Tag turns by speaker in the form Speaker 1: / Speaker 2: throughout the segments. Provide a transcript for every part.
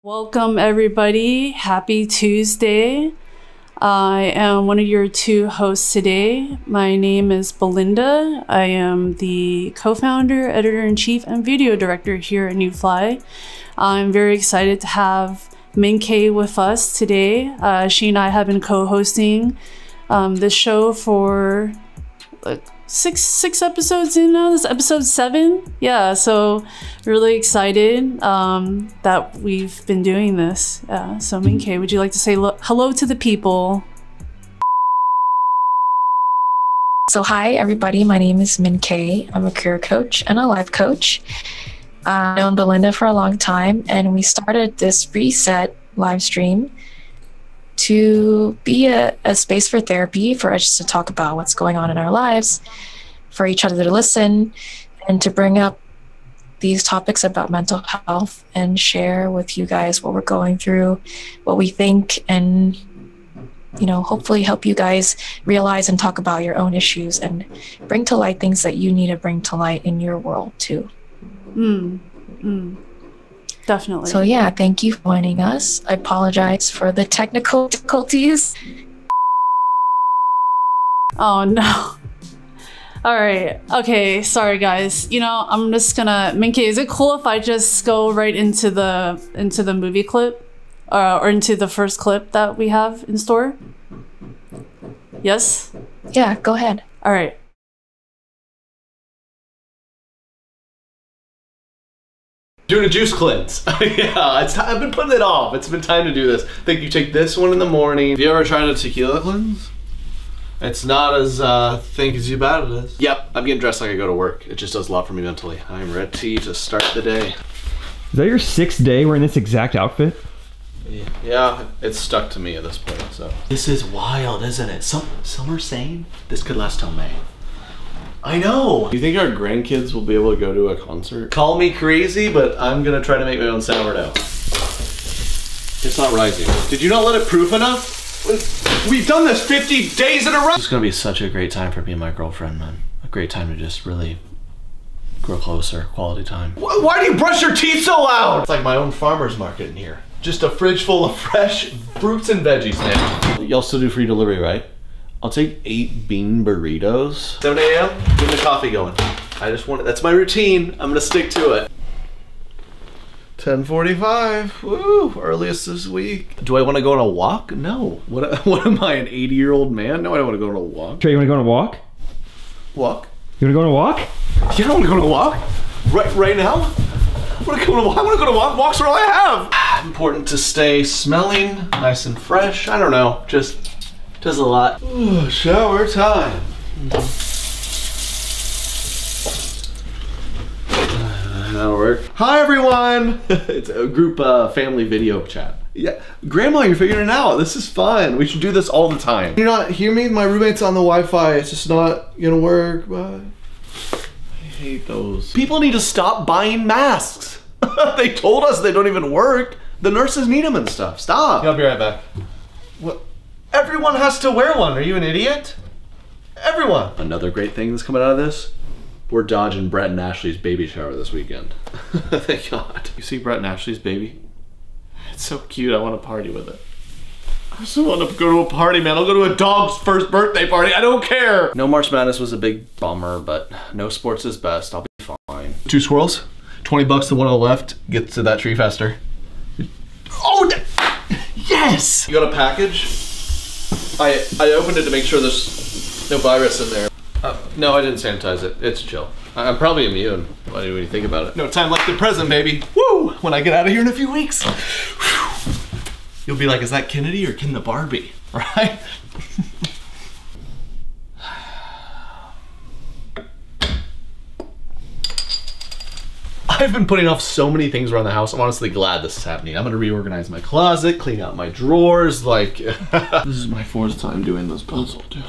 Speaker 1: Welcome everybody, happy Tuesday. I am one of your two hosts today. My name is Belinda. I am the co-founder, editor-in-chief, and video director here at NÜFLY. I'm very excited to have MIINKAY with us today. She and I have been co-hosting this show for like six episodes in now. This is episode 7. Yeah, so really excited that we've been doing this. So MIINKAY, would you like to say hello to the people?
Speaker 2: So hi everybody, my name is MIINKAY. I'm a career coach and a life coach. I've known Belinda for a long time, and we started this reset live stream to be a space for therapy, for us to talk about what's going on in our lives, for each other to listen, and to bring up these topics about mental health and share with you guys what we're going through, what we think, and hopefully help you guys realize and talk about your own issues and bring to light things that you need to bring to light in your world too.
Speaker 1: Definitely.
Speaker 2: So yeah, thank you for joining us. I apologize for the technical difficulties.
Speaker 1: Oh no. All right. Okay. Sorry guys. I'm just gonna, MIINKAY, is it cool if I just go right into the movie clip or into the first clip that we have in store? Yes?
Speaker 2: Yeah, go ahead.
Speaker 1: All right.
Speaker 3: Doing a juice cleanse. Yeah, I've been putting it off. It's been time to do this. I think you take this one in the morning. Have you ever tried a tequila cleanse? It's not as thick as you bad it is. Yep, I'm getting dressed like I go to work. It just does a lot for me mentally. I'm ready to start the day.
Speaker 4: Is that your 6th day wearing this exact outfit?
Speaker 3: Yeah, it's stuck to me at this point, so. This is wild, isn't it? Some are saying this could last till May. I know. You think our grandkids will be able to go to a concert? Call me crazy, but I'm gonna try to make my own sourdough. It's not rising. Did you not let it proof enough? We've done this 50 days in a row! It's gonna be such a great time for me and my girlfriend, man. A great time to just really grow closer, quality time. Why do you brush your teeth so loud? It's like my own farmer's market in here. Just a fridge full of fresh fruits and veggies, man. Y'all still do free delivery, right? I'll take 8 bean burritos. 7 a.m., get the coffee going. I just want it, that's my routine. I'm gonna stick to it. 10:45, woo, earliest this week. Do I wanna go on a walk? No. What am I, an 80-year-old man? No, I don't wanna go on a walk.
Speaker 4: Trey, you wanna go on a walk?
Speaker 3: Walk?
Speaker 4: You wanna go on a walk?
Speaker 3: Yeah, I wanna go on a walk. Right now? I wanna go on a walk. Walks are all I have. Important to stay smelling nice and fresh. I don't know, just does a lot. Ooh, shower time. That'll work. Hi everyone! It's a group family video chat. Yeah, Grandma, you're figuring it out. This is fun. We should do this all the time. You not hear me? My roommate's on the Wi-Fi. It's just not gonna work. Bye. I hate those. People need to stop buying masks. They told us they don't even work. The nurses need them and stuff. Stop. I'll be right back. What? Everyone has to wear one. Are you an idiot? Everyone. Another great thing that's coming out of this, we're dodging Brett and Ashley's baby shower this weekend. Thank God. You see Brett and Ashley's baby? It's so cute. I want to party with it. I just want to go to a party, man. I'll go to a dog's first birthday party. I don't care. No March Madness was a big bummer, but no sports is best. I'll be fine. 2 squirrels, 20 bucks. The one on the left gets to that tree faster. Oh, yes! You got a package? I opened it to make sure there's no virus in there. No, I didn't sanitize it. It's chill. I'm probably immune. What do you think about it? No time like the present, baby. Woo! When I get out of here in a few weeks. Whew. You'll be like, is that Kennedy or Ken the Barbie? Right? I've been putting off so many things around the house. I'm honestly glad this is happening. I'm gonna reorganize my closet, clean out my drawers, like... This is my 4th time doing this puzzle, dude.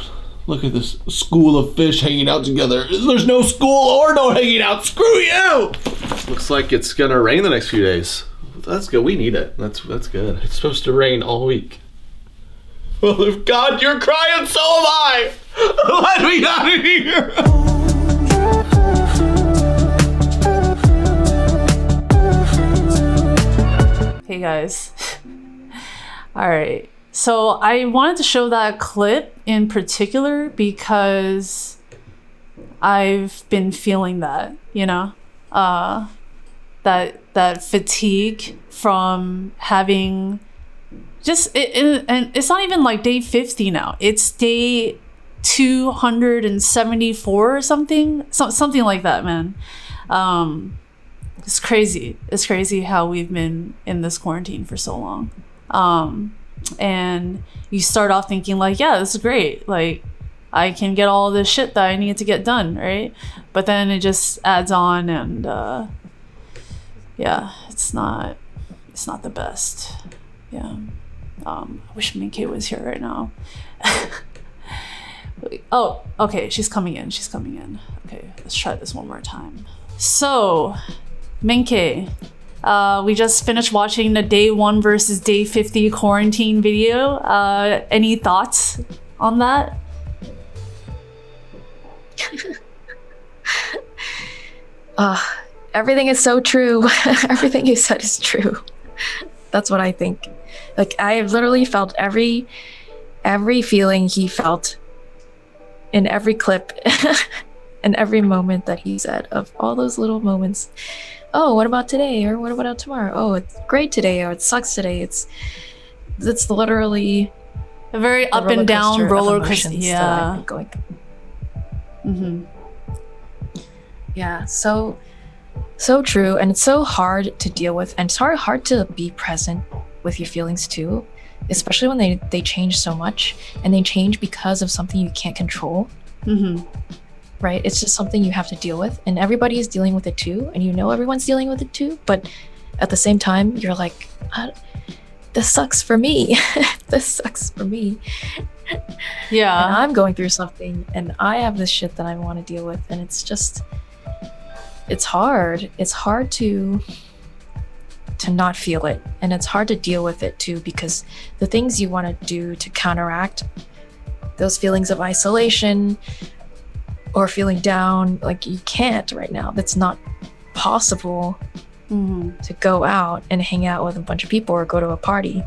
Speaker 3: Look at this school of fish hanging out together. There's no school or no hanging out. Screw you! Looks like it's gonna rain the next few days. That's good, we need it. That's good. It's supposed to rain all week. Well, if God, you're crying, so am I! Let me out of here!
Speaker 1: Hey guys. All right. So I wanted to show that clip in particular because I've been feeling that, you know, that fatigue from having just and it's not even like day 50 now. It's day 274 or something like that, man. It's crazy. It's crazy how we've been in this quarantine for so long. And you start off thinking like, yeah, this is great. Like, I can get all this shit that I need to get done, right? But then it just adds on, and yeah, it's not the best. Yeah. I wish MIINKAY was here right now. Oh, okay, she's coming in. Okay, let's try this one more time. So, MIINKAY, we just finished watching the day 1 versus day 50 quarantine video. Any thoughts on that?
Speaker 2: Everything is so true. Everything you said is true. That's what I think. Like, I literally felt every feeling he felt in every clip and every moment that he said, of all those little moments. Oh, what about today? Or what about tomorrow? Oh, it's great today, or it sucks today. It's literally
Speaker 1: a very up and down roller coaster. Yeah.
Speaker 2: Going. Yeah, so true, and it's so hard to deal with, and it's hard to be present with your feelings too, especially when they change so much, and they change because of something you can't control. Right? It's just something you have to deal with, and everybody is dealing with it too, and you know everyone's dealing with it too, but at the same time you're like, this sucks for me. This sucks for me.
Speaker 1: Yeah.
Speaker 2: And I'm going through something, and I have this shit that I want to deal with, and it's just, it's hard. It's hard to not feel it, and it's hard to deal with it too, because the things you want to do to counteract those feelings of isolation or feeling down, like, you can't right now. That's not possible. To go out and hang out with a bunch of people or go to a party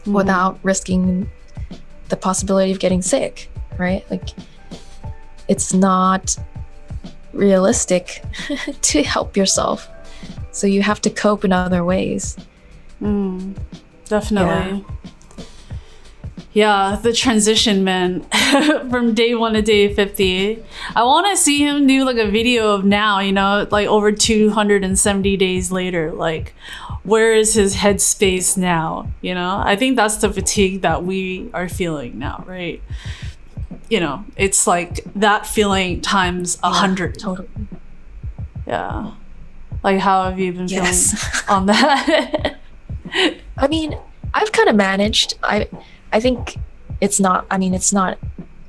Speaker 2: without risking the possibility of getting sick, right? Like, it's not realistic to help yourself, so you have to cope in other ways.
Speaker 1: Definitely. Yeah, the transition, man. From day 1 to day 50. I want to see him do like a video of now, you know, like over 270 days later. Like, where is his headspace now? You know, I think that's the fatigue that we are feeling now, right? You know, it's like that feeling times 100.
Speaker 2: Totally.
Speaker 1: Yeah. Like, how have you been feeling on that?
Speaker 2: I mean, I've kind of managed. I think it's not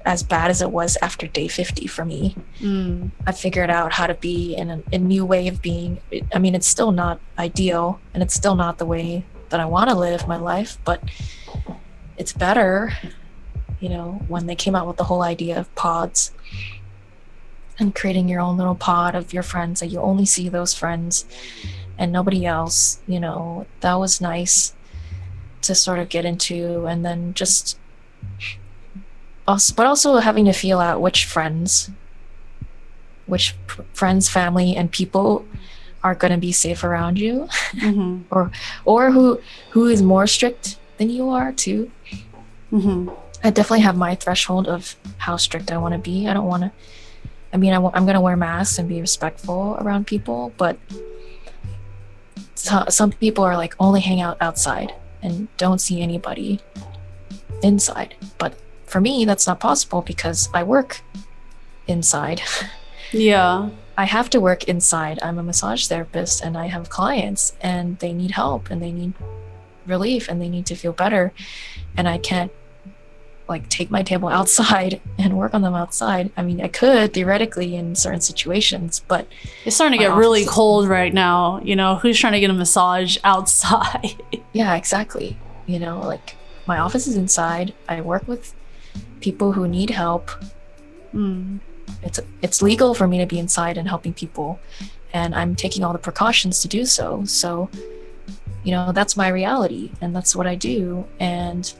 Speaker 2: as bad as it was after day 50 for me. I figured out how to be in a new way of being. I mean, it's still not ideal, and it's still not the way that I want to live my life, but it's better, you know, when they came out with the whole idea of pods and creating your own little pod of your friends, that you only see those friends and nobody else, you know. That was nice to sort of get into, and then just also having to feel out which friends, family, and people are going to be safe around you, or who is more strict than you are too. I definitely have my threshold of how strict I want to be. I don't want to, I mean, I'm going to wear masks and be respectful around people, but some people are like, only hang out outside and don't see anybody inside. But for me, that's not possible because I work inside.
Speaker 1: Yeah.
Speaker 2: I have to work inside. I'm a massage therapist, and I have clients, and they need help, and they need relief, and they need to feel better. And I can't like take my table outside and work on them outside. I mean, I could theoretically in certain situations, but
Speaker 1: it's starting to get really cold right now. You know, who's trying to get a massage outside?
Speaker 2: Yeah, exactly. You know, like, my office is inside. I work with people who need help. It's legal for me to be inside and helping people, and I'm taking all the precautions to do so. So, you know, that's my reality and that's what I do. And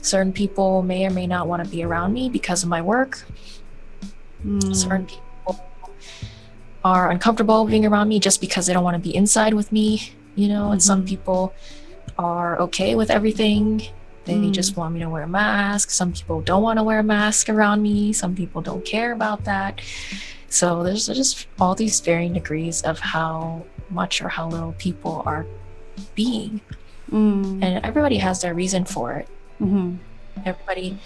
Speaker 2: certain people may or may not want to be around me because of my work. Certain people are uncomfortable being around me just because they don't want to be inside with me, you know. And some people are okay with everything. They just want me to wear a mask. Some people don't want to wear a mask around me. Some people don't care about that. So there's just all these varying degrees of how much or how little people are being. And everybody has their reason for it. Everybody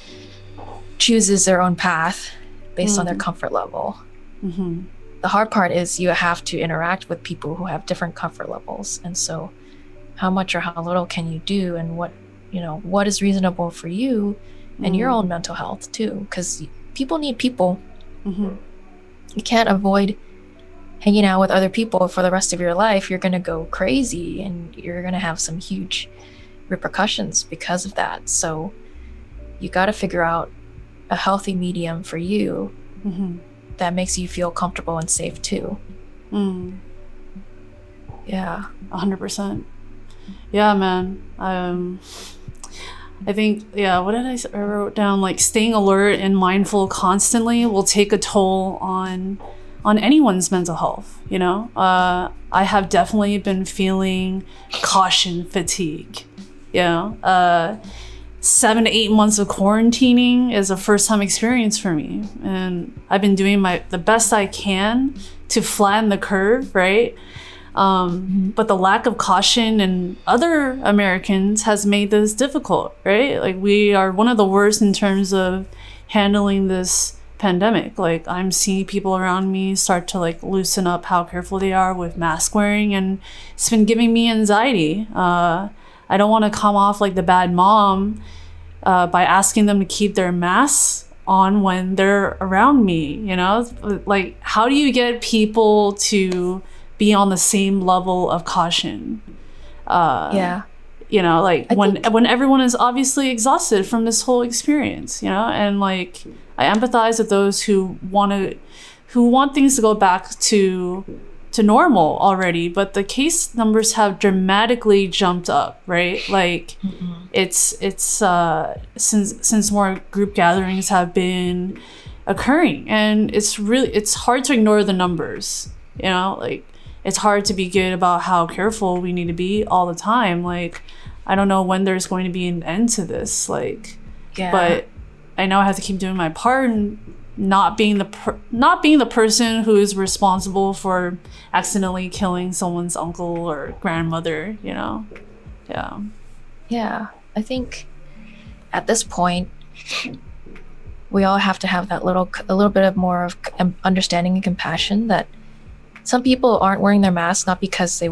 Speaker 2: chooses their own path based on their comfort level. The hard part is you have to interact with people who have different comfort levels. And so how much or how little can you do, and what, you know, what is reasonable for you and your own mental health too, because people need people. You can't avoid hanging out with other people for the rest of your life. You're going to go crazy and you're going to have some huge repercussions because of that. So you got to figure out a healthy medium for you that makes you feel comfortable and safe too. Yeah.
Speaker 1: 100%. Yeah, man. I think, yeah, what did I wrote down? Like, staying alert and mindful constantly will take a toll on anyone's mental health, you know? I have definitely been feeling caution fatigue, you know? 7 to 8 months of quarantining is a first-time experience for me. And I've been doing the best I can to flatten the curve, right? But the lack of caution in other Americans has made this difficult, right? Like, we are one of the worst in terms of handling this pandemic. Like, I'm seeing people around me start to like loosen up how careful they are with mask wearing, and it's been giving me anxiety. I don't want to come off like the bad mom by asking them to keep their masks on when they're around me, you know? Like, how do you get people to be on the same level of caution?
Speaker 2: Yeah.
Speaker 1: You know, like when everyone is obviously exhausted from this whole experience, you know? And like, I empathize with those who want things to go back to normal already, but the case numbers have dramatically jumped up, right? Like, it's since more group gatherings have been occurring, and it's hard to ignore the numbers, you know? Like, it's hard to be good about how careful we need to be all the time. Like, I don't know when there's going to be an end to this, like, but I know I have to keep doing my part and not being the person who is responsible for accidentally killing someone's uncle or grandmother, you know? Yeah.
Speaker 2: I think at this point we all have to have that a little bit of more of understanding and compassion, that some people aren't wearing their masks not because they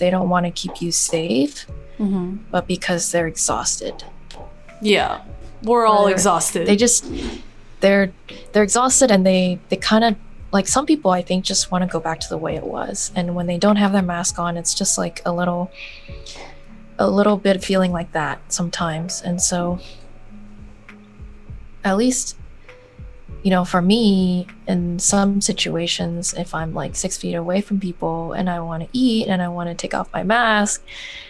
Speaker 2: don't want to keep you safe, but because they're exhausted.
Speaker 1: Yeah, we're all exhausted.
Speaker 2: They're exhausted, and they kind of, like, some people I think just want to go back to the way it was, and when they don't have their mask on, it's just like a little bit feeling like that sometimes. And so at least, you know, for me, in some situations, if I'm like 6 feet away from people and I want to eat and I want to take off my mask,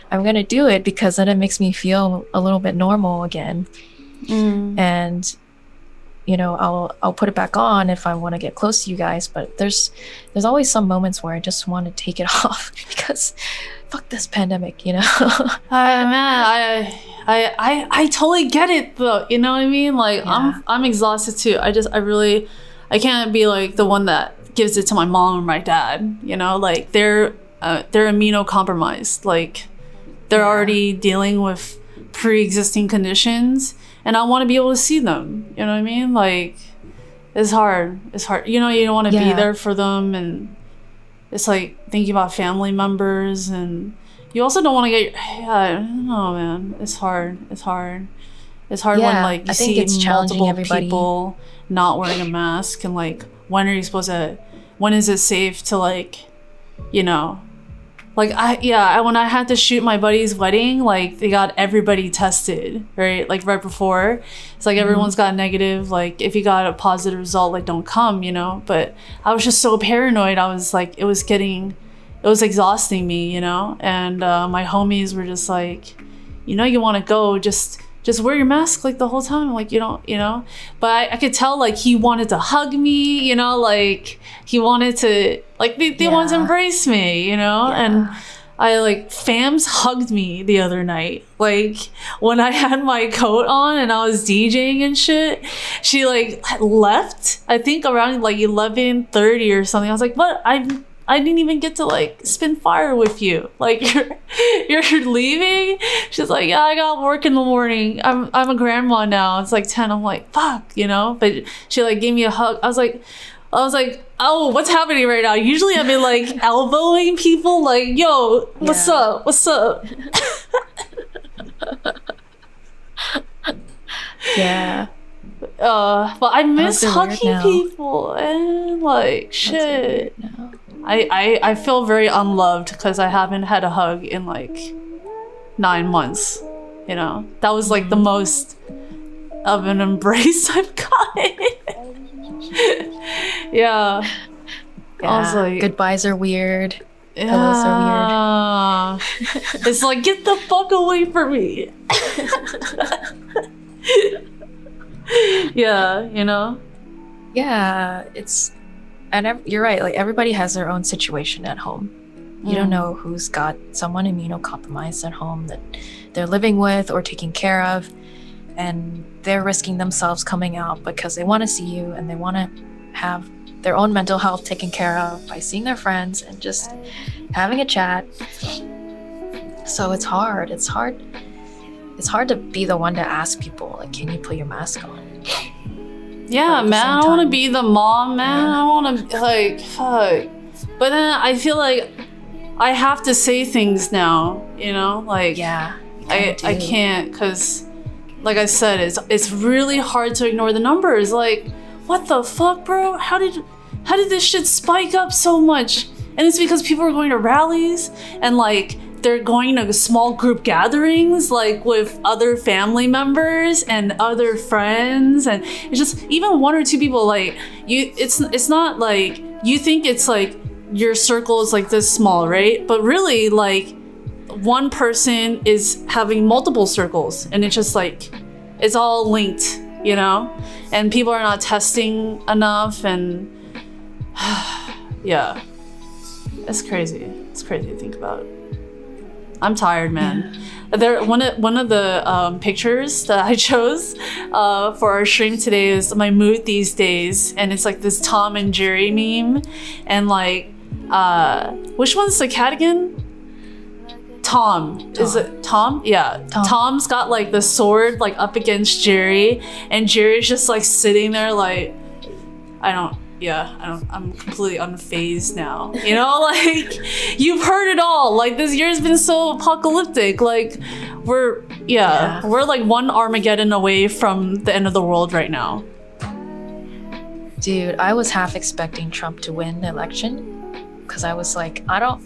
Speaker 2: I'm going to do it because then it makes me feel a little bit normal again. And, you know, I'll put it back on if I want to get close to you guys. But there's always some moments where I just want to take it off because fuck this pandemic, you know?
Speaker 1: Man, I totally get it though. You know what I mean? Like, I'm exhausted too. I can't be like the one that gives it to my mom or my dad, you know? Like, they're immunocompromised. Like, they're already dealing with pre-existing conditions, and I want to be able to see them. You know what I mean? Like, it's hard. You know, you don't want to be there for them, and it's like thinking about family members, and you also don't want to get. I don't know, man. It's hard. It's hard when like you see multiple people not wearing a mask, and like, when is it safe to, like, you know? Like, when I had to shoot my buddy's wedding, like, they got everybody tested, right? Like, right before. It's like, everyone's got negative. Like, if you got a positive result, like, don't come, you know? But I was just so paranoid. I was like, it was getting it was exhausting me, you know. And my homies were just like, you know, you want to go, just wear your mask like the whole time, like you don't, you know. But I could tell like he wanted to hug me, you know, like he wanted to, like they wanted to embrace me, you know. And I like fams hugged me the other night, like when I had my coat on and I was DJing and shit. She like left, I think around like 11:30 or something. I was like, what? I didn't even get to like spin fire with you. Like you're leaving? She's like, yeah, I got work in the morning. I'm a grandma now. It's like 10. I'm like, fuck, you know? But she like gave me a hug. I was like, oh, what's happening right now? Usually I've been like elbowing people like, yo, what's up? What's up?
Speaker 2: Yeah.
Speaker 1: But I miss hugging people and like shit. I feel very unloved because I haven't had a hug in like 9 months. You know, that was like the most of an embrace I've gotten. Yeah. I was like,
Speaker 2: goodbyes are weird.
Speaker 1: Yeah.
Speaker 2: Pillows are weird.
Speaker 1: It's like, get the fuck away from me. Yeah, you know?
Speaker 2: Yeah, and you're right, like everybody has their own situation at home. You don't know who's got someone immunocompromised at home that they're living with or taking care of, and they're risking themselves coming out because they want to see you and they want to have their own mental health taken care of by seeing their friends and just having a chat. So it's hard to be the one to ask people like, can you put your mask on?
Speaker 1: Yeah, man, I want to be the mom, man. I want to like, fuck. But then I feel like I have to say things now, you know, like I can't, because like I said, it's really hard to ignore the numbers. Like, what the fuck, bro? How did this shit spike up so much? And it's because people are going to rallies and like they're going to small group gatherings like with other family members and other friends, and it's just even 1 or 2 people. Like it's not like you think it's like your circle is like this small, right? But really, like one person is having multiple circles, and it's just like it's all linked, you know. And people are not testing enough, and yeah, it's crazy. It's crazy to think about. I'm tired, man. There, one of the pictures that I chose for our stream today is my mood these days, and it's like this Tom and Jerry meme, and like, which one's the cat again? Tom. Is it Tom? Yeah. Tom's got like the sword like up against Jerry, and Jerry's just like sitting there like, I'm completely unfazed now. You know, like you've heard it all. Like this year's been so apocalyptic. Like we're like one Armageddon away from the end of the world right now.
Speaker 2: Dude, I was half expecting Trump to win the election because I was like, I don't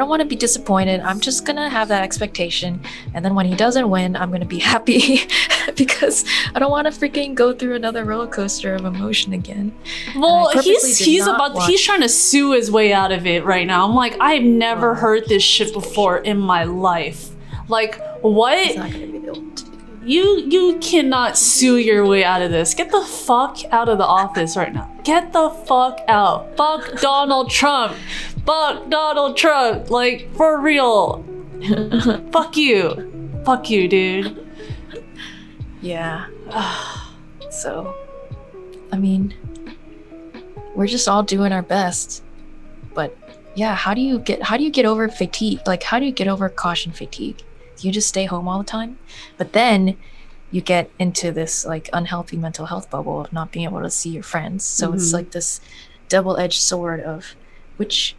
Speaker 2: want to be disappointed. I'm just gonna have that expectation, and then when he doesn't win, I'm gonna be happy because I don't want to freaking go through another roller coaster of emotion again.
Speaker 1: Well, he's trying to sue his way out of it right now. I'm like, I've never heard this shit before in my life. Like, what?
Speaker 2: He's not gonna be able to.
Speaker 1: You cannot sue your way out of this. Get the fuck out of the office right now. Get the fuck out. Fuck Donald Trump. Fuck Donald Trump. Like, for real. Fuck you. Fuck you, dude.
Speaker 2: Yeah. So, I mean, we're just all doing our best. But yeah, how do you get over fatigue? Like, how do you get over caution fatigue? You just stay home all the time, but then you get into this like unhealthy mental health bubble of not being able to see your friends. So it's like this double-edged sword of which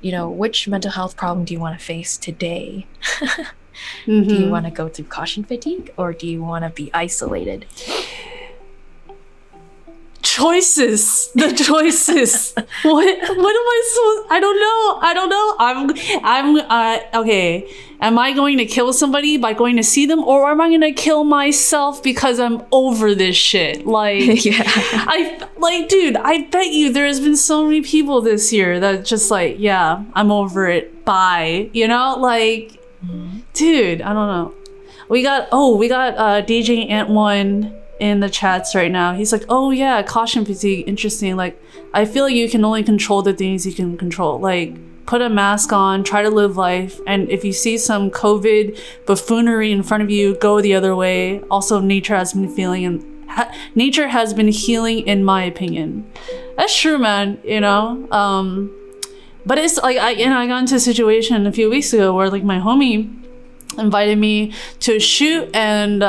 Speaker 2: mental health problem do you want to face today? Do you want to go through caution fatigue, or do you want to be isolated?
Speaker 1: Choices. The choices. What am I supposed? I don't know. Okay. Am I going to kill somebody by going to see them, or am I going to kill myself because I'm over this shit? Like, dude, I bet you there's been so many people this year that just like, yeah, I'm over it. bye, you know, like, dude, I don't know. We got DJ Ant One in the chats right now. He's like, oh yeah, caution fatigue, interesting. Like, I feel like you can only control the things you can control. Like, put a mask on, try to live life, and if you see some COVID buffoonery in front of you, go the other way. Also, nature has been healing, in my opinion. That's true, man. You know, but it's like I got into a situation a few weeks ago where like my homie invited me to a shoot, and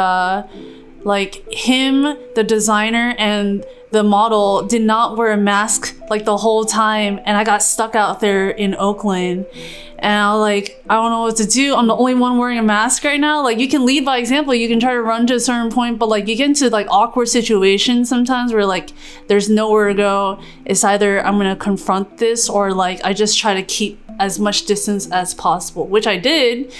Speaker 1: like him, the designer, and the model did not wear a mask like the whole time, and I got stuck out there in Oakland, and I was like, I don't know what to do. I'm the only one wearing a mask right now. Like, you can lead by example, you can try to run to a certain point, but like you get into like awkward situations sometimes where like there's nowhere to go. It's either I'm gonna confront this or like I just try to keep as much distance as possible, which I did,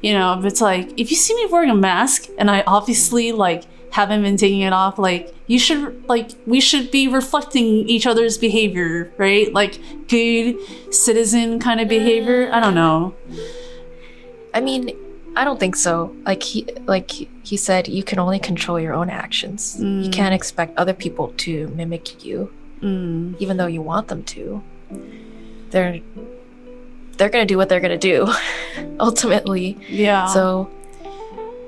Speaker 1: you know. But it's like, if you see me wearing a mask and I obviously like haven't been taking it off, like we should be reflecting each other's behavior, right? Like good citizen kind of behavior. I don't know.
Speaker 2: I mean, I don't think so. Like he said, you can only control your own actions. You can't expect other people to mimic you, even though you want them to. They're gonna do what they're gonna do, ultimately. Yeah. So,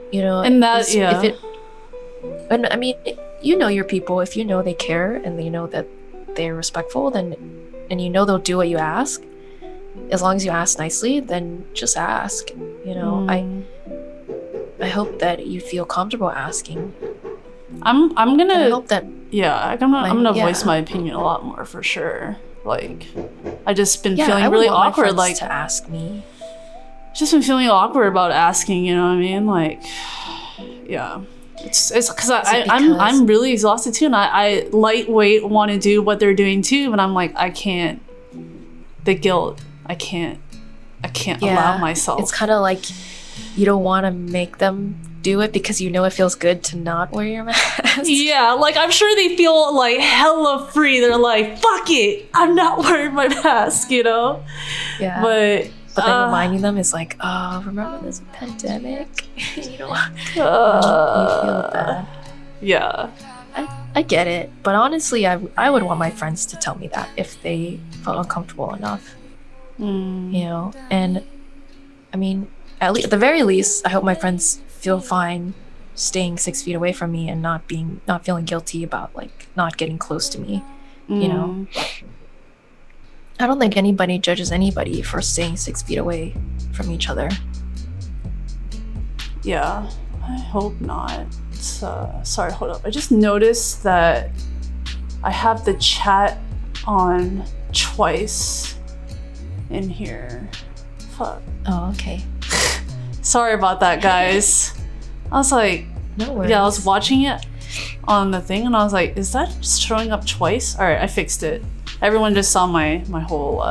Speaker 2: you know, and that and I mean, you know your people. If you know they care and you know that they're respectful, then, and you know they'll do what you ask, as long as you ask nicely, then just ask. You know, I hope that you feel comfortable asking.
Speaker 1: I'm gonna.
Speaker 2: And I hope that.
Speaker 1: Yeah, I'm gonna voice my opinion a lot more for sure. Like, I just been feeling really awkward. Like
Speaker 2: to ask me.
Speaker 1: Just been feeling awkward about asking. You know what I mean? Like, yeah. It's because I'm really exhausted too, and I lightweight want to do what they're doing too, but I'm like, I can't. The guilt, I can't allow myself.
Speaker 2: It's kind of like you don't want to make them do it because you know it feels good to not wear your mask.
Speaker 1: Yeah, like I'm sure they feel like hella free. They're like, fuck it, I'm not wearing my mask, you know?
Speaker 2: Yeah. But then reminding them is like, oh, remember this pandemic? You know, you feel bad.
Speaker 1: Yeah.
Speaker 2: I get it. But honestly, I would want my friends to tell me that if they felt uncomfortable enough. You know? And I mean, at the very least, I hope my friends feel fine staying 6 feet away from me and not feeling guilty about like not getting close to me. You know? I don't think anybody judges anybody for staying 6 feet away from each other.
Speaker 1: Yeah, I hope not. Sorry, hold up. I just noticed that I have the chat on twice in here. Fuck.
Speaker 2: Oh, okay.
Speaker 1: Sorry about that, guys. I was like,
Speaker 2: no worries.
Speaker 1: Yeah, I was watching it on the thing and I was like, is that showing up twice? All right, I fixed it. Everyone just saw my whole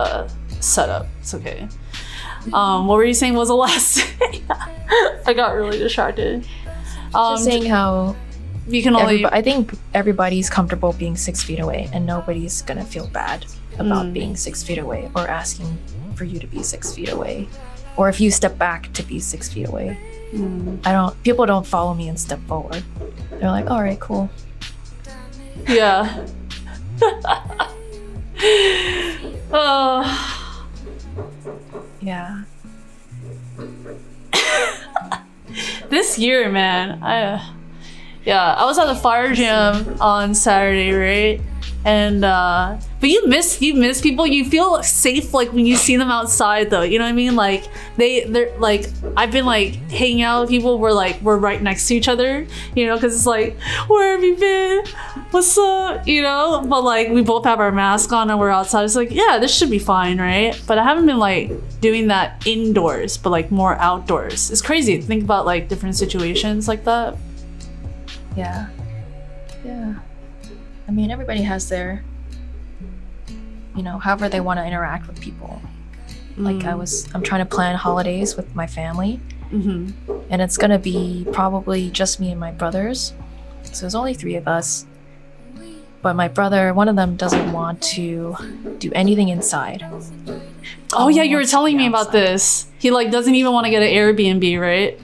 Speaker 1: setup. It's okay. What were you saying was the last thing? I got really distracted.
Speaker 2: Just saying how
Speaker 1: you can only.
Speaker 2: I think everybody's comfortable being 6 feet away, and nobody's gonna feel bad about being 6 feet away or asking for you to be 6 feet away, or if you step back to be 6 feet away. People don't follow me and step forward. They're like, all right, cool.
Speaker 1: Yeah.
Speaker 2: Yeah.
Speaker 1: This year, man, I was at the fire jam on Saturday, right? And but you miss people. You feel safe like when you see them outside, though. You know what I mean? Like they're like, I've been like hanging out with people where like we're right next to each other, you know, because it's like, where have you been? What's up? You know? But like we both have our mask on and we're outside. It's like, yeah, this should be fine, right? But I haven't been like doing that indoors, but like more outdoors. It's crazy to think about like different situations like that.
Speaker 2: Yeah. Yeah. I mean, everybody has their, you know, however they want to interact with people. Like I'm trying to plan holidays with my family, and it's gonna be probably just me and my brothers. So there's only 3 of us. But my brother, one of them doesn't want to do anything inside.
Speaker 1: Oh yeah, you were
Speaker 2: wants to
Speaker 1: telling
Speaker 2: be
Speaker 1: me about
Speaker 2: outside.
Speaker 1: this. He like doesn't even want to get an Airbnb, right?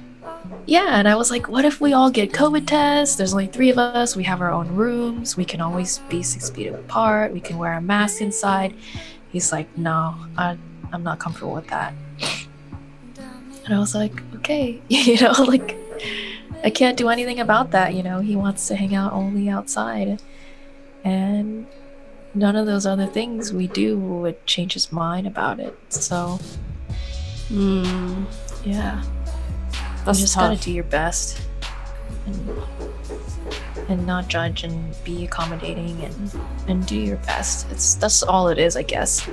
Speaker 2: Yeah, and I was like, what if we all get COVID tests? There's only 3 of us. We have our own rooms. We can always be 6 feet apart. We can wear a mask inside. He's like, no, I'm not comfortable with that. And I was like, okay, you know, like I can't do anything about that. You know, he wants to hang out only outside, and none of those other things we do would change his mind about it. So, yeah.
Speaker 1: That's
Speaker 2: You just
Speaker 1: tough.
Speaker 2: gotta do your best and not judge and be accommodating and do your best. That's all it is, I guess.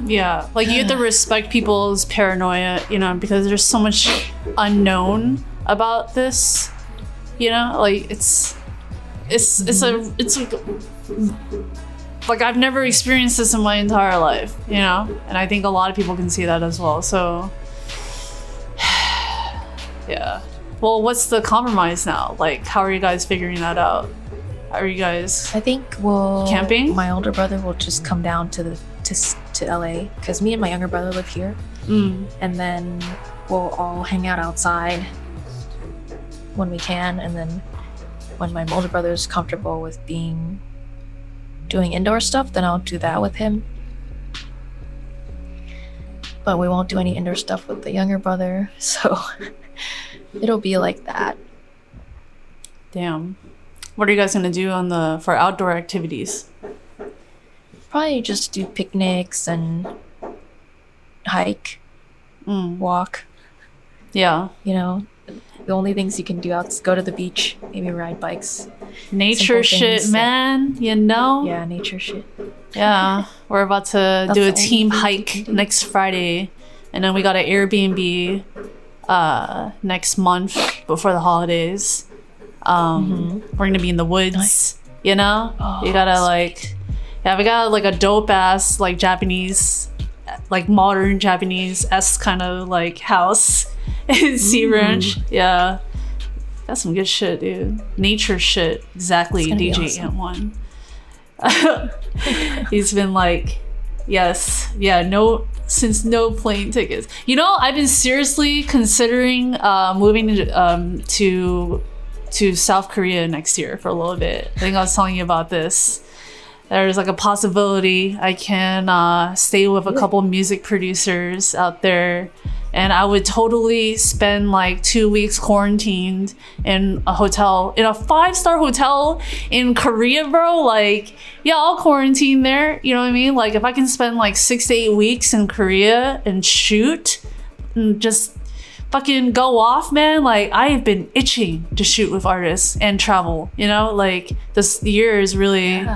Speaker 1: Yeah, like you have to respect people's paranoia, you know, because there's so much unknown about this. You know, like it's like I've never experienced this in my entire life, you know, and I think a lot of people can see that as well. So, yeah. Well, what's the compromise now? Like, how are you guys figuring that out? How are you guys?
Speaker 2: I think we'll
Speaker 1: Camping?
Speaker 2: My older brother will just come down to LA because me and my younger brother live here, and then we'll all hang out outside when we can, and then when my older brother is comfortable with doing indoor stuff, then I'll do that with him. But we won't do any indoor stuff with the younger brother, so it'll be like that.
Speaker 1: Damn. What are you guys gonna do for outdoor activities?
Speaker 2: Probably just do picnics and hike, walk.
Speaker 1: Yeah.
Speaker 2: You know, the only things you can do out is go to the beach, maybe ride bikes.
Speaker 1: Nature
Speaker 2: Simple
Speaker 1: shit,
Speaker 2: things.
Speaker 1: man. You know?
Speaker 2: Yeah, nature shit.
Speaker 1: Yeah. We're about to do a
Speaker 2: the only
Speaker 1: team
Speaker 2: thing
Speaker 1: hike next Friday. And then we got an Airbnb next month before the holidays. We're gonna be in the woods,
Speaker 2: Nice.
Speaker 1: you know?
Speaker 2: Oh,
Speaker 1: You gotta like, yeah, we got like a dope ass like Japanese, like modern Japanese-esque kind of like house in Sea Ranch. Yeah. That's some good shit, dude. Nature shit. Exactly,
Speaker 2: It's gonna be
Speaker 1: DJ
Speaker 2: awesome.
Speaker 1: Ant1. He's been like, yes, yeah, no plane tickets. You know, I've been seriously considering moving to South Korea next year for a little bit. I think I was telling you about this. There's like a possibility I can stay with a couple music producers out there, and I would totally spend like 2 weeks quarantined in a hotel, in a 5-star hotel in Korea, bro. Like, yeah, I'll quarantine there. You know what I mean? Like, if I can spend like 6 to 8 weeks in Korea and shoot and just fucking go off, man. Like, I have been itching to shoot with artists and travel, you know? Like, this year is really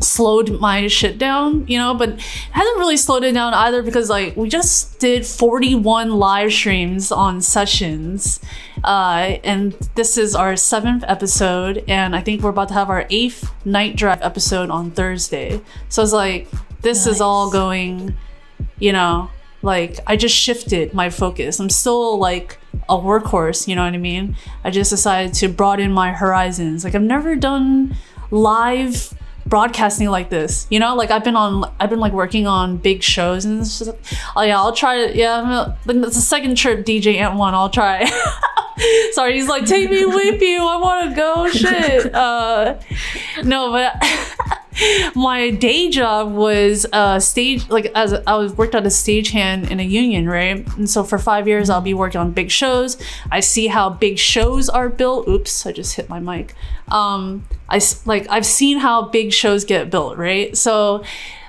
Speaker 1: slowed my shit down, you know, but it hasn't really slowed it down either, because like we just did 41 live streams on sessions, and this is our 7th episode, and I think we're about to have our 8th night drive episode on Thursday. So it's like, this is all going, you know, like I just shifted my focus. I'm still like a workhorse, you know what I mean? I just decided to broaden my horizons. Like, I've never done live broadcasting like this, you know? Like, I've been like working on big shows and stuff. Oh yeah, I'll try it. Yeah, it's the second trip DJ Ant1. I'll try. Sorry, he's like, take me with you, I want to go. Shit. No, but my day job was stage, like, as I worked as a stagehand in a union, right? And so for 5 years I'll be working on big shows. I see how big shows are built. Oops, I just hit my mic. I've seen how big shows get built, right? So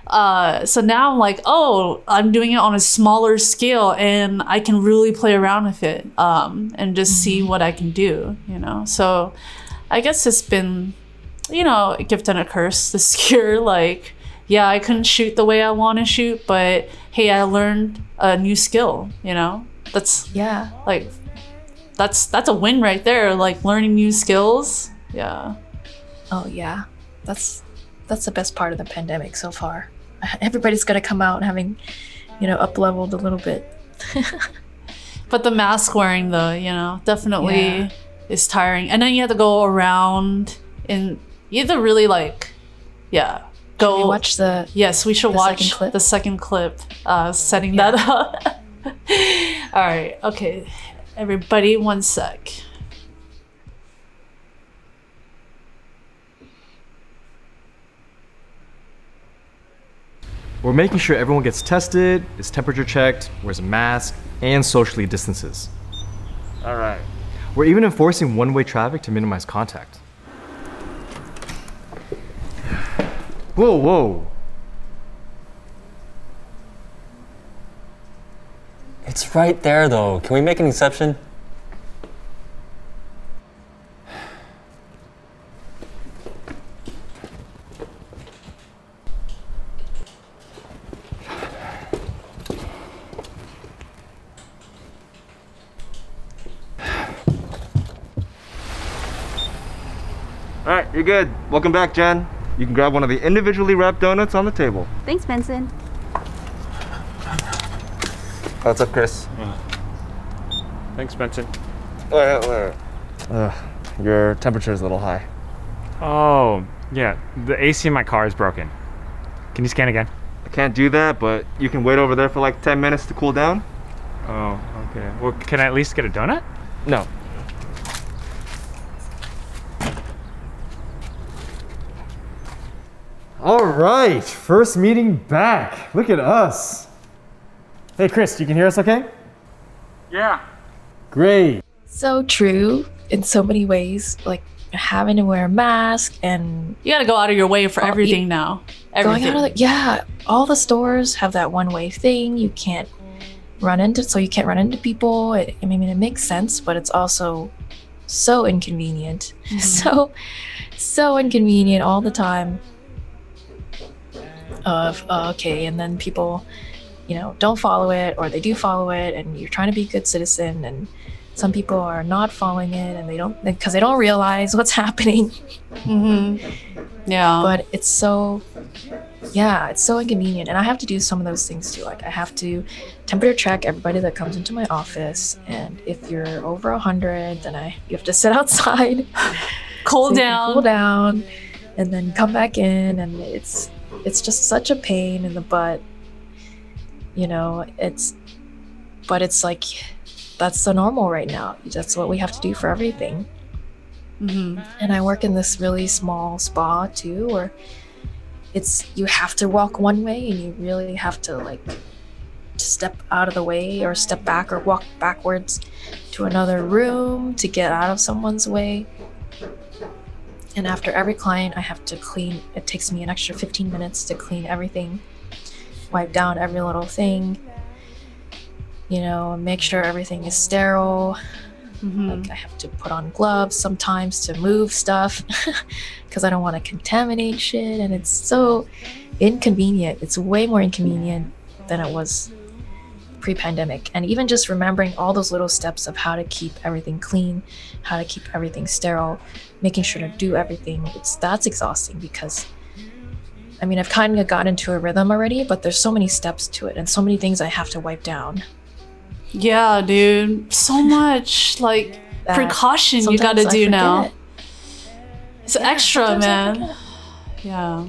Speaker 1: now I'm like, oh, I'm doing it on a smaller scale, and I can really play around with it, and just see what I can do, you know? So I guess it's been, you know, a gift and a curse this year. Like, yeah, I couldn't shoot the way I want to shoot, but hey, I learned a new skill, you know? That's like, that's a win right there. Like, learning new skills. Yeah.
Speaker 2: Oh yeah, that's the best part of the pandemic so far. Everybody's gonna come out having, you know, up-leveled a little bit.
Speaker 1: But the mask wearing, though, you know, definitely is tiring. And then you have to go around, and you have to really like, yeah, go
Speaker 2: Should we watch the
Speaker 1: yes, we should
Speaker 2: the
Speaker 1: watch
Speaker 2: second clip?
Speaker 1: the second clip, setting that up. All right, okay, everybody, one sec.
Speaker 5: We're making sure everyone gets tested, is temperature checked, wears a mask, and socially distances.
Speaker 6: All right.
Speaker 5: We're even enforcing one-way traffic to minimize contact. Whoa, whoa.
Speaker 6: It's right there, though. Can we make an exception? All right, you're good. Welcome back, Jen. You can grab one of the individually wrapped donuts on the table.
Speaker 7: Thanks, Benson.
Speaker 6: What's up, Chris?
Speaker 8: Thanks, Benson.
Speaker 6: Your temperature is a little high.
Speaker 8: Oh, yeah. The AC in my car is broken. Can you scan again?
Speaker 6: I can't do that, but you can wait over there for like 10 minutes to cool down.
Speaker 8: Oh, okay. Well, can I at least get a donut?
Speaker 6: No.
Speaker 4: All right, first meeting back. Look at us. Hey, Chris, you can hear us okay?
Speaker 8: Yeah.
Speaker 4: Great.
Speaker 2: So true in so many ways, like having to wear a mask and
Speaker 1: You gotta go out of your way for
Speaker 2: Oh,
Speaker 1: everything now. Everything.
Speaker 2: going out of the, yeah, all the stores have that one-way thing. You can't run into, so you can't run into people. I mean, it makes sense, but it's also so inconvenient. So inconvenient all the time. Of okay, and then people, don't follow it, or they do follow it, and you're trying to be a good citizen, and some people are not following it, and they don't, because they don't realize what's happening.
Speaker 1: Yeah.
Speaker 2: But it's so inconvenient, and I have to do some of those things too. Like I have to temperature check everybody that comes into my office, and if you're over 100, then you have to sit outside,
Speaker 1: cool
Speaker 2: so you can
Speaker 1: down.
Speaker 2: cool down, and then come back in, and it's just such a pain in the butt. But it's like that's the normal right now. That's what we have to do for everything. And I work in this really small spa too, where you have to walk one way, and you really have to like step out of the way, or step back, or walk backwards to another room to get out of someone's way. And after every client, I have to clean. It takes me an extra 15 minutes to clean everything, wipe down every little thing, make sure everything is sterile. Like I have to put on gloves sometimes to move stuff because I don't want to contaminate shit. And it's so inconvenient. It's way more inconvenient than it was pre-pandemic. And even just remembering all those little steps of how to keep everything clean, how to keep everything sterile, making sure to do everything, that's exhausting, because I mean, I've kind of gotten into a rhythm already, but there's so many steps to it and so many things I have to wipe down.
Speaker 1: Yeah, dude. So much like precaution you gotta
Speaker 2: Sometimes I
Speaker 1: do now.
Speaker 2: forget.
Speaker 1: It's extra,
Speaker 2: sometimes I
Speaker 1: man.
Speaker 2: forget.
Speaker 1: Yeah.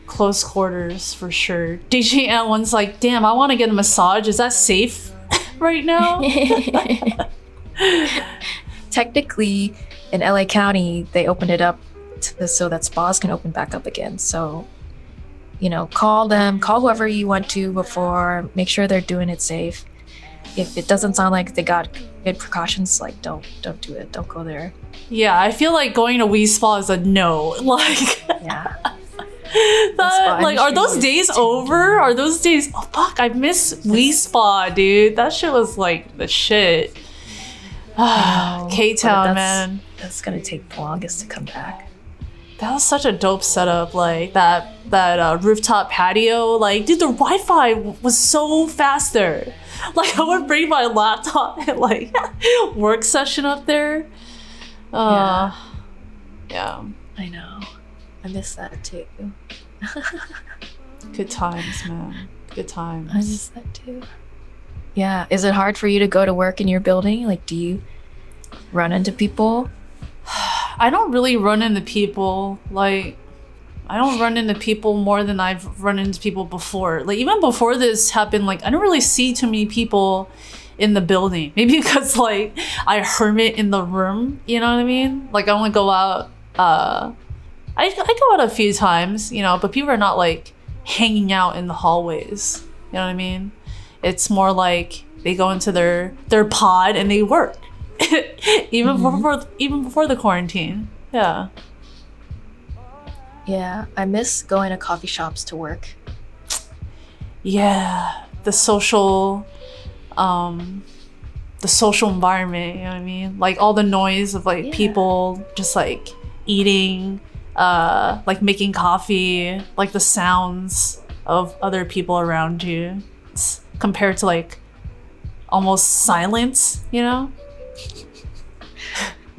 Speaker 1: Close quarters for sure. DJ Ant1's like, damn, I want to get a massage. Is that safe right now?
Speaker 2: Technically, in LA County, they opened it up so that spas can open back up again. So, call whoever you want to before, make sure they're doing it safe. If it doesn't sound like they got good precautions, like don't do it. Don't go there.
Speaker 1: Yeah, I feel like going to Wii Spa is a no. Like,
Speaker 2: Yeah.
Speaker 1: are those days over? Are those days? Oh fuck, I miss Wii Spa, dude. That shit was like the shit. K-Town, man.
Speaker 2: That's gonna take the longest to come back.
Speaker 1: That was such a dope setup, like that rooftop patio. Like, dude, the Wi-Fi was so fast there. Like, I would bring my laptop and like work session up there. Yeah.
Speaker 2: I know. I miss that too.
Speaker 1: Good times, man. Good times.
Speaker 2: I miss that too. Yeah. Is it hard for you to go to work in your building? Like, do you run into people?
Speaker 1: I don't really run into people. Like, I don't run into people more than I've run into people before. Like even before this happened, like I don't really see too many people in the building. Maybe because like I hermit in the room, you know what I mean? Like I only go out, I go out a few times, you know, but people are not like hanging out in the hallways, you know what I mean? It's more like they go into their pod and they work. even before the quarantine. Yeah.
Speaker 2: Yeah, I miss going to coffee shops to work.
Speaker 1: Yeah, the social environment, you know what I mean? Like all the noise of like people just like eating, like making coffee, like the sounds of other people around you. It's compared to like almost silence, you know?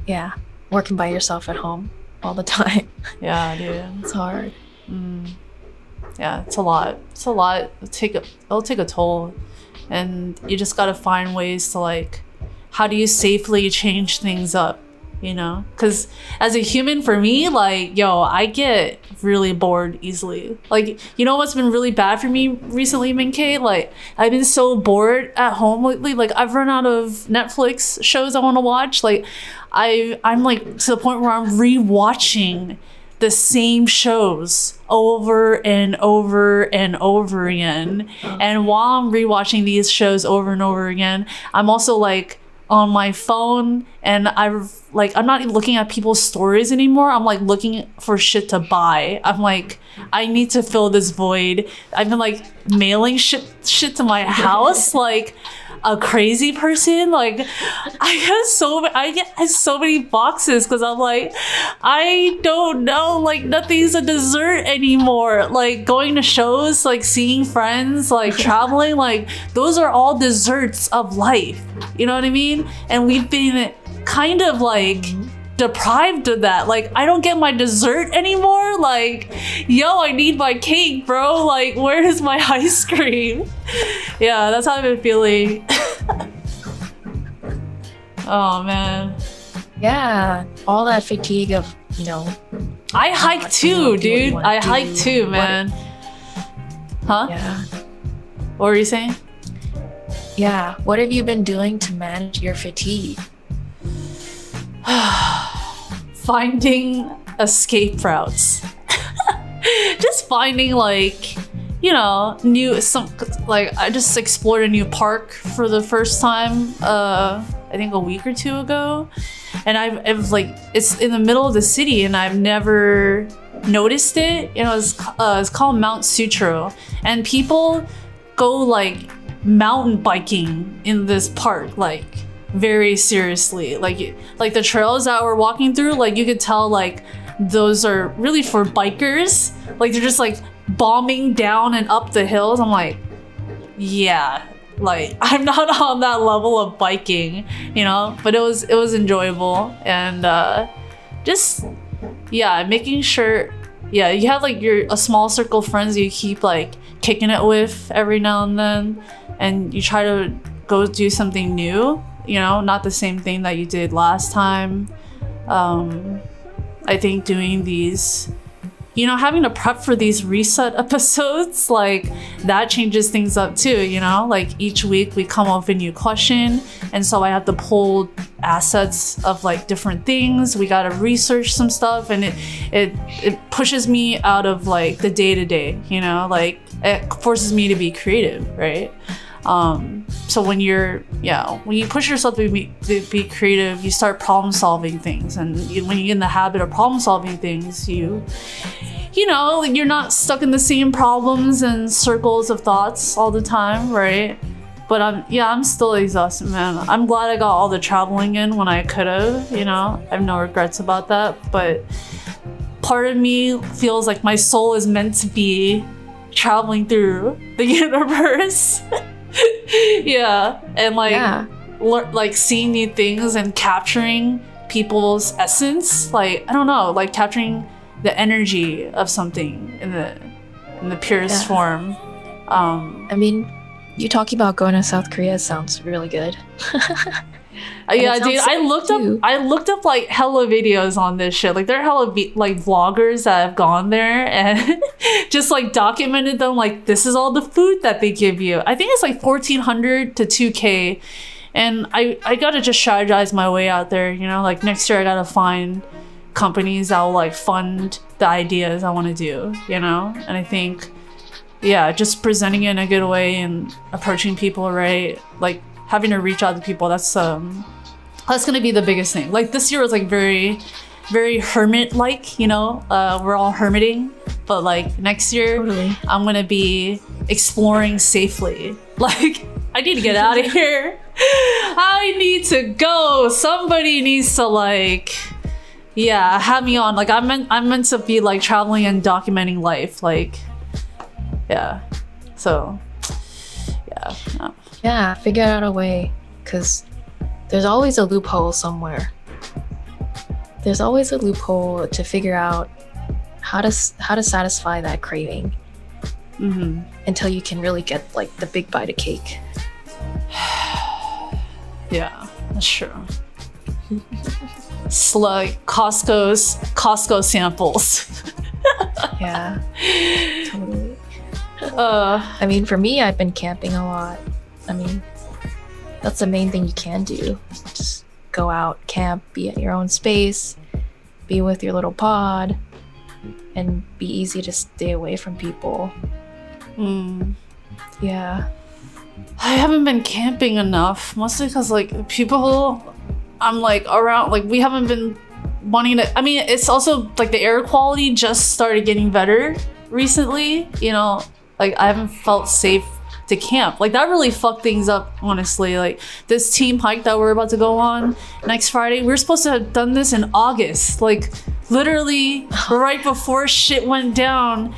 Speaker 2: Yeah, working by yourself at home all the time.
Speaker 1: Yeah, dude.
Speaker 2: It's hard.
Speaker 1: Yeah, it's a lot. It's a lot. It'll take a toll. And you just gotta find ways to like, how do you safely change things up, you know? Because as a human, for me, like, yo, I get really bored easily. Like, you know what's been really bad for me recently, MIINKAY? Like, I've been so bored at home lately. Like, I've run out of Netflix shows I want to watch. Like, I'm like to the point where I'm rewatching the same shows over and over and over again. And while I'm rewatching these shows over and over again, I'm also like on my phone, and I'm not looking at people's stories anymore. I'm like looking for shit to buy. I'm like, I need to fill this void. I've been like mailing shit to my house like a crazy person. Like I get so many boxes because I'm like, I don't know, like nothing's a dessert anymore. Like going to shows, like seeing friends, like traveling, like those are all desserts of life, you know what I mean? And we've been kind of like deprived of that. Like I don't get my dessert anymore. Like, yo, I need my cake, bro. Like, where is my ice cream? Yeah, that's how I've been feeling. Oh man.
Speaker 2: Yeah, all that fatigue of, you know.
Speaker 1: I hike too, dude. I hike too, man. Huh?
Speaker 2: Yeah.
Speaker 1: What were you saying?
Speaker 2: Yeah. What have you been doing to manage your fatigue?
Speaker 1: Finding escape routes. Just finding like, you know, I just explored a new park for the first time I think a week or two ago, and I've like, it's in the middle of the city and I've never noticed it. You know, it's called Mount Sutro, and people go like mountain biking in this park like very seriously. Like the trails that we're walking through, like you could tell like those are really for bikers. Like they're just like bombing down and up the hills. I'm like, yeah, like I'm not on that level of biking, you know, but it was enjoyable. And just, yeah, making sure, yeah, you have like a small circle of friends you keep like kicking it with every now and then, and you try to go do something new, you know, not the same thing that you did last time. I think doing these, you know, having to prep for these reset episodes, like that changes things up too, you know, like each week we come up with a new question, and so I have to pull assets of like different things. We got to research some stuff, and it pushes me out of like the day-to-day, you know, like it forces me to be creative, right? So when you push yourself to be creative, you start problem solving things, and when you get in the habit of problem solving things, you know, you're not stuck in the same problems and circles of thoughts all the time, right? But I'm still exhausted, man. I'm glad I got all the traveling in when I could have, you know. I have no regrets about that, but part of me feels like my soul is meant to be traveling through the universe. Yeah, and like seeing new things and capturing people's essence, like I don't know, like capturing the energy of something in the purest form.
Speaker 2: I mean, you talking about going to South Korea sounds really good.
Speaker 1: Yeah,
Speaker 2: it
Speaker 1: dude.
Speaker 2: sounds too.
Speaker 1: I looked up like hella videos on this shit. Like there are hella like vloggers that have gone there and just like documented them. Like this is all the food that they give you. I think it's like 1,400 to 2K, and I gotta just strategize my way out there. You know, like next year I gotta find companies that will like fund the ideas I want to do. You know, and I think, yeah, just presenting it in a good way and approaching people right, like having to reach out to people. That's gonna be the biggest thing. Like this year was like very, very hermit-like. You know, we're all hermiting, but like next year,
Speaker 2: Totally.
Speaker 1: I'm gonna be exploring safely. Like I need to get out of here. I need to go. Somebody needs to like, yeah, have me on. Like I'm meant to be like traveling and documenting life. Like, yeah. So, yeah. No.
Speaker 2: Yeah, figure out a way, because there's always a loophole somewhere. There's always a loophole to figure out how to satisfy that craving until you can really get like the big bite of cake.
Speaker 1: Yeah, that's true. Like Costco samples.
Speaker 2: Yeah, totally. I mean, for me, I've been camping a lot. I mean, that's the main thing you can do. Just go out, camp, be at your own space, be with your little pod, and be easy to stay away from people. Yeah.
Speaker 1: I haven't been camping enough, mostly because like people I'm like around, like we haven't been wanting to. I mean, it's also like the air quality just started getting better recently, you know, like I haven't felt safe to camp. Like that really fucked things up, honestly. Like this team hike that we're about to go on next Friday, we were supposed to have done this in August, like literally right before shit went down.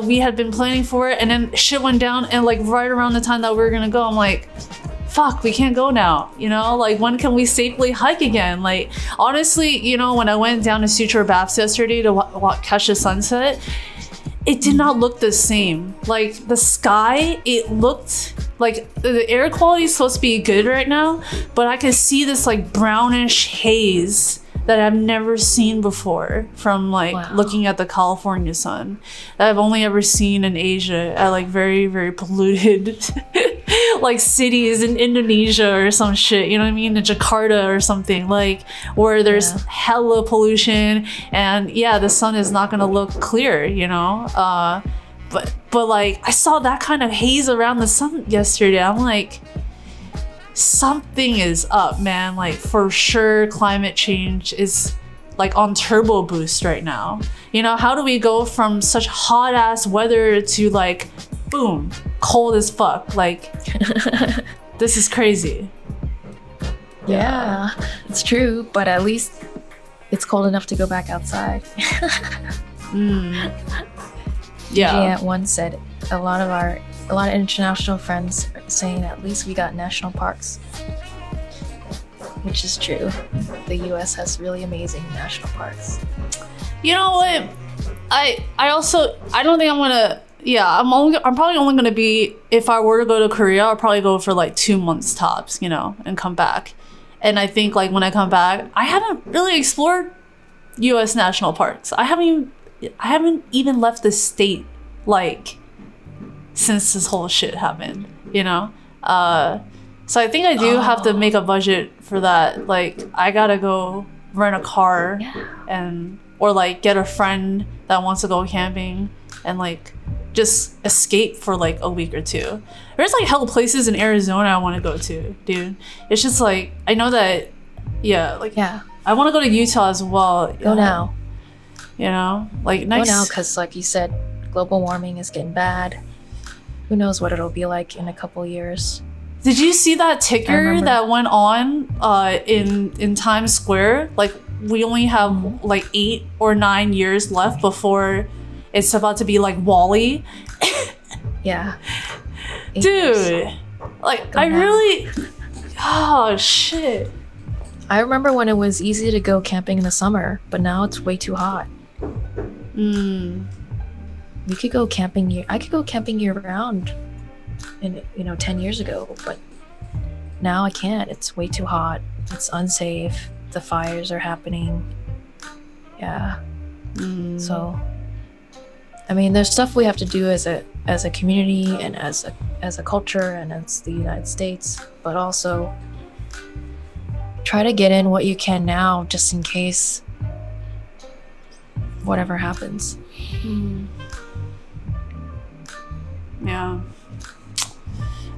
Speaker 1: We had been planning for it, and then shit went down, and like right around the time that we were gonna go, I'm like, fuck, we can't go now, you know? Like when can we safely hike again? Like honestly, you know, when I went down to Suture Baths yesterday to catch the sunset, it did not look the same. Like the sky, it looked like the air quality is supposed to be good right now, but I could see this like brownish haze that I've never seen before from like looking at the California sun that I've only ever seen in Asia at like very, very polluted like cities in Indonesia or some shit, you know what I mean? In Jakarta or something, like where there's hella pollution and yeah, the sun is not gonna look clear, you know? But like I saw that kind of haze around the sun yesterday. I'm like, something is up, man. Like for sure climate change is like on turbo boost right now. You know, how do we go from such hot ass weather to like boom, cold as fuck? Like this is crazy.
Speaker 2: Yeah, it's true, but at least it's cold enough to go back outside.
Speaker 1: Yeah.
Speaker 2: One said a lot of international friends are saying at least we got national parks, which is true. The US has really amazing national parks.
Speaker 1: You know what? I don't think I'm gonna. Yeah, I'm probably only gonna be, if I were to go to Korea, I'll probably go for like 2 months tops, you know, and come back. And I think like when I come back, I haven't really explored US national parks. I haven't even left the state like since this whole shit happened, you know? So I think I do have to make a budget for that. Like I gotta go rent a car or like get a friend that wants to go camping and like just escape for like a week or two. There's like hell places in Arizona I want to go to, dude. It's just like, I know that, I want to go to Utah as well.
Speaker 2: Go now.
Speaker 1: You know, like next.
Speaker 2: Go now, because like you said, global warming is getting bad. Who knows what it'll be like in a couple years.
Speaker 1: Did you see that ticker that went on in Times Square? Like we only have like 8 or 9 years left before it's about to be like Wall-E.
Speaker 2: Yeah.
Speaker 1: Dude, like I really, oh shit.
Speaker 2: I remember when it was easy to go camping in the summer, but now it's way too hot. We could go camping I could go camping year round in 10 years ago, but now I can't. It's way too hot. It's unsafe. The fires are happening. Yeah. So, I mean, there's stuff we have to do as a community and as a culture and as the United States, but also try to get in what you can now, just in case whatever happens.
Speaker 1: Yeah.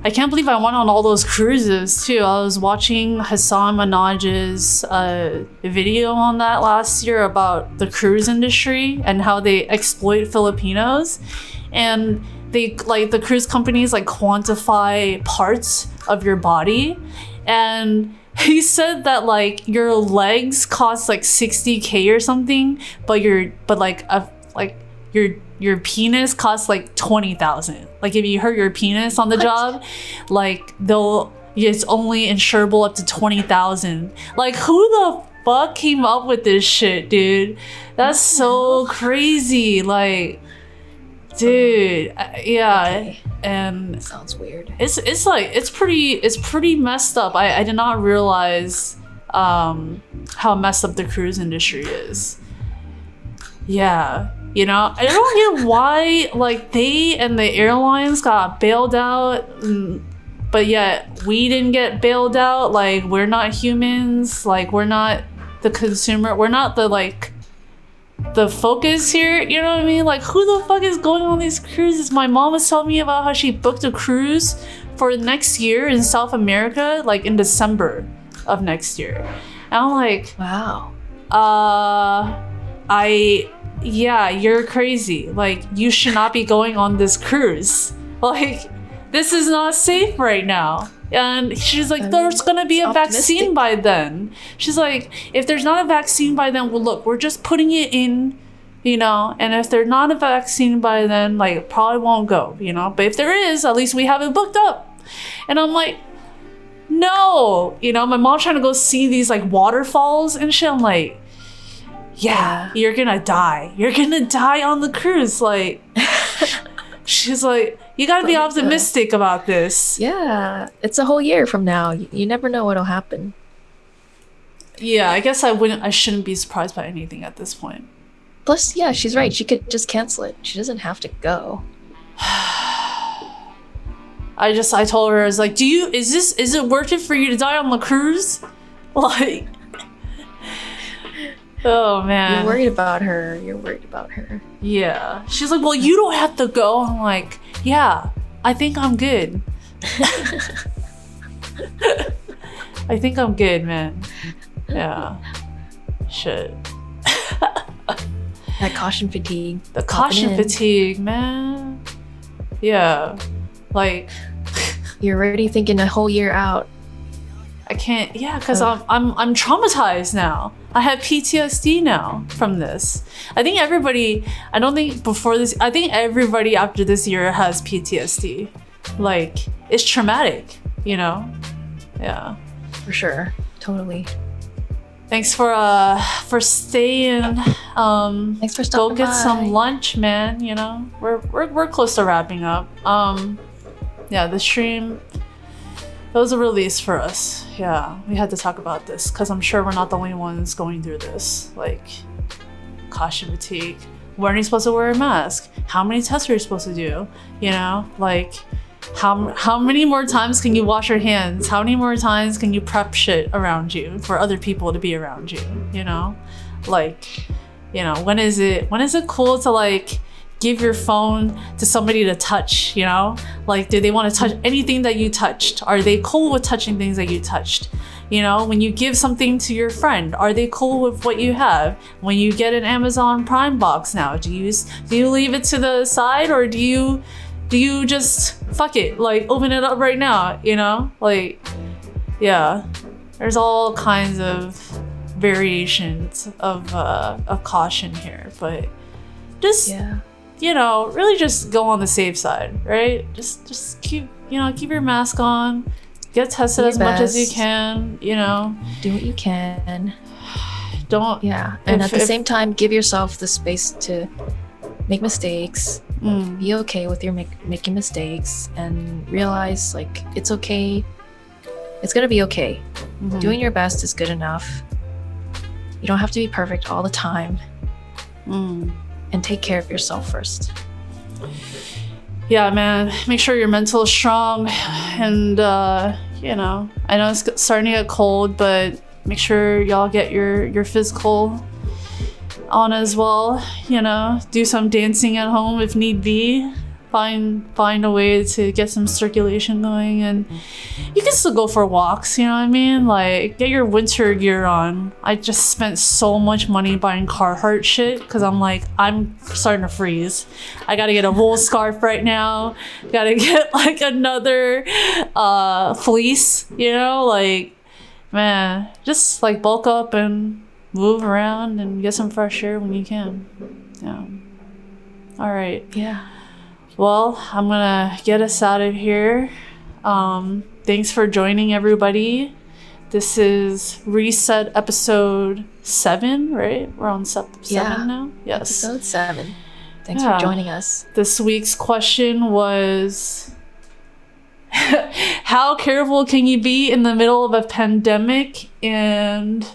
Speaker 1: I can't believe I went on all those cruises too. I was watching Hassan Minaj's video on that last year about the cruise industry and how they exploit Filipinos, and they like the cruise companies like quantify parts of your body, and he said that like your legs cost like 60K or something, but your penis costs like 20,000. Like if you hurt your penis on the job, like it's only insurable up to 20,000. Like who the fuck came up with this shit, dude? That's so crazy. Like, dude, yeah.
Speaker 2: Okay.
Speaker 1: And
Speaker 2: That sounds weird.
Speaker 1: it's pretty messed up. I did not realize how messed up the cruise industry is. Yeah. You know, I don't get why like they and the airlines got bailed out, but yet we didn't get bailed out. Like we're not humans. Like we're not the consumer. We're not the focus here. You know what I mean? Like who the fuck is going on these cruises? My mom was telling me about how she booked a cruise for next year in South America, like in December of next year. And I'm like,
Speaker 2: Wow.
Speaker 1: yeah, you're crazy. Like, you should not be going on this cruise. Like, this is not safe right now. And she's like, there's gonna be a vaccine by then. She's like, if there's not a vaccine by then, well, look, we're just putting it in, you know, and if there's not a vaccine by then, like, it probably won't go, you know, but if there is, at least we have it booked up. And I'm like, no, you know, my mom's trying to go see these, like, waterfalls and shit. I'm like, yeah, you're gonna die. You're gonna die on the cruise. Like, she's like, you gotta be optimistic about this.
Speaker 2: Yeah, it's a whole year from now. You never know what'll happen.
Speaker 1: Yeah, I guess I shouldn't be surprised by anything at this point.
Speaker 2: Plus, yeah, she's right. She could just cancel it. She doesn't have to go.
Speaker 1: I told her, I was like, is it worth it for you to die on the cruise? Like, oh man.
Speaker 2: You're worried about her. You're worried about her.
Speaker 1: Yeah. She's like, well, you don't have to go. I'm like, yeah, I think I'm good. I think I'm good, man. Yeah. Shit.
Speaker 2: That caution fatigue.
Speaker 1: The caution fatigue, man. Yeah. Like,
Speaker 2: you're already thinking a whole year out.
Speaker 1: I can't, yeah, because I'm traumatized now. I have PTSD now from this. I think everybody after this year has PTSD. Like, it's traumatic, you know? Yeah.
Speaker 2: For sure. Totally.
Speaker 1: Thanks for staying.
Speaker 2: Thanks for stopping
Speaker 1: Go get
Speaker 2: by.
Speaker 1: some lunch, man. You know, we're close to wrapping up. Yeah, the stream. It was a release for us. Yeah, we had to talk about this because I'm sure we're not the only ones going through this. Like, caution fatigue. When are you supposed to wear a mask? How many tests are you supposed to do? You know, like, how many more times can you wash your hands? How many more times can you prep shit around you for other people to be around you? You know, like, you know, when is it cool to like give your phone to somebody to touch? You know, like, do they want to touch anything that you touched? Are they cool with touching things that you touched? You know, when you give something to your friend, are they cool with what you have? When you get an Amazon Prime box now, do you leave it to the side, or do you just fuck it, like open it up right now? You know, like, yeah, there's all kinds of variations of caution here, but just, you know, really just go on the safe side, right? Just keep your mask on, get tested as much as you can, you know,
Speaker 2: do what you can.
Speaker 1: Don't,
Speaker 2: and at the same time, give yourself the space to make mistakes. Be okay with your making mistakes, and realize, like, it's okay It's gonna be okay. Doing your best is good enough. You don't have to be perfect all the time. And take care of yourself first.
Speaker 1: Yeah, man. Make sure your mental is strong. And, you know, I know it's starting to get cold, but make sure y'all get your physical on as well. You know, do some dancing at home if need be. Find a way to get some circulation going, and you can still go for walks, you know what I mean? Like, get your winter gear on. I just spent so much money buying Carhartt shit because I'm like, I'm starting to freeze. I gotta get a wool scarf right now. Gotta get like another fleece, you know? Like, man, just like bulk up and move around and get some fresh air when you can. Yeah. All right.
Speaker 2: Yeah.
Speaker 1: Well, I'm gonna get us out of here. Thanks for joining, everybody. This is Reset episode 7, right? We're on 7 now? Yes.
Speaker 2: Episode 7. Thanks for joining us.
Speaker 1: This week's question was, how careful can you be in the middle of a pandemic and...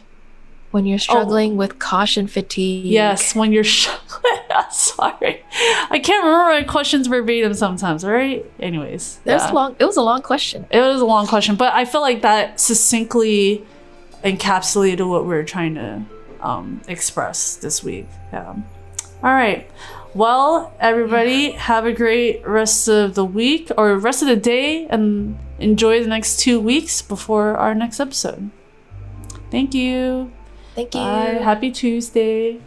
Speaker 2: When you're struggling with caution fatigue.
Speaker 1: Yes, when you're sorry. I can't remember my questions verbatim sometimes, right? Anyways.
Speaker 2: It was a long question.
Speaker 1: It was a long question, but I feel like that succinctly encapsulated what we were trying to express this week. Yeah. All right. Well, everybody, have a great rest of the week or rest of the day, and enjoy the next 2 weeks before our next episode. Thank you.
Speaker 2: Thank you.
Speaker 1: Bye. Happy Tuesday.